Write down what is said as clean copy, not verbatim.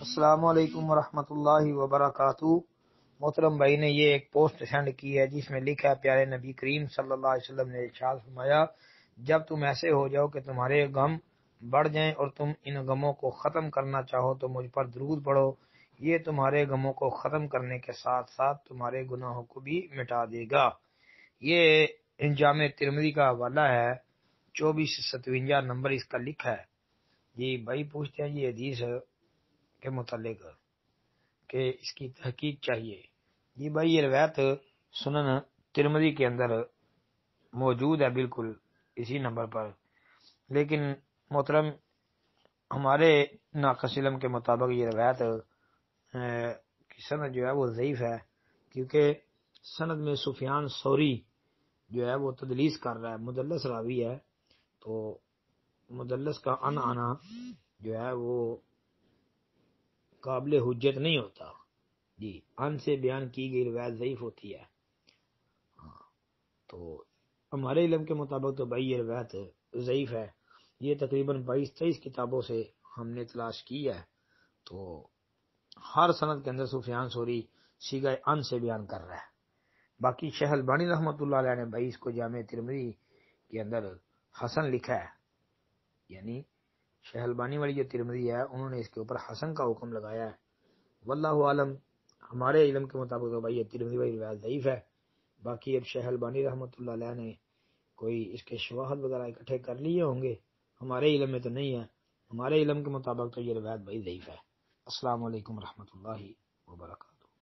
السلام علیکم ورحمۃ اللہ وبرکاتہ۔ محترم بھائی نے یہ ایک پوسٹ سینڈ کی ہے جس میں لکھا ہے، پیارے نبی کریم صلی اللہ علیہ وسلم نے ارشاد فرمایا، جب تم ایسے ہو جاؤ کہ تمہارے غم بڑھ جائیں اور تم ان غموں کو ختم کرنا چاہو تو مجھ پر درود پڑھو، یہ تمہارے غموں کو ختم کرنے کے ساتھ ساتھ تمہارے گناہوں کو بھی مٹا دے گا۔ یہ جامع ترمذی کا حوالہ ہے، 2457 نمبر اس کا لکھا ہے۔ جی بھائی پوچھتے ہیں یہ حدیث کے متعلق کہ اس کی تحقیق چاہیے۔ جی بھائی یہ روایت سنن ترمذی کے اندر موجود ہے، بالکل اسی نمبر پر، لیکن محترم ہمارے ناقص علم کے مطابق یہ روایت کی سند جو ہے وہ ضعیف ہے، کیونکہ سند میں سفیان ثوری جو ہے وہ تدلیس کر رہا ہے، مدلس راوی ہے، تو مدلس کا ان آنا جو ہے وہ قابل حجت نہیں ہوتا۔ جی ان سے بیان کی گئی روایت ضعیف ہوتی ہے۔ تو ہمارے علم کے مطابق تو بھائی یہ روایت ضعیف ہے، یہ تقریباً 22-23 کتابوں سے ہم نے تلاش کی ہے، تو ہر سند کے اندر سفیان ثوری صیغہ ان سے بیان کر رہا ہے۔ باقی شیخ البانی رحمۃ اللہ علیہ نے بھائی اس کو جامع ترمذی کے اندر حسن لکھا ہے، یعنی شیخ البانی والی جو ترمذی ہے انہوں نے اس کے اوپر حسن کا حکم لگایا ہے۔ واللہ عالم، ہمارے علم کے مطابق تو بھائی یہ ترمذی والی روایت ضعیف ہے۔ باقی اب شیخ البانی رحمۃ اللہ علیہ نے کوئی اس کے شواہد وغیرہ اکٹھے کر لیے ہوں گے، ہمارے علم میں تو نہیں ہے، ہمارے علم کے مطابق تو یہ روایت بھائی ضعیف ہے۔ السلام علیکم ورحمۃ اللہ وبرکاتہ۔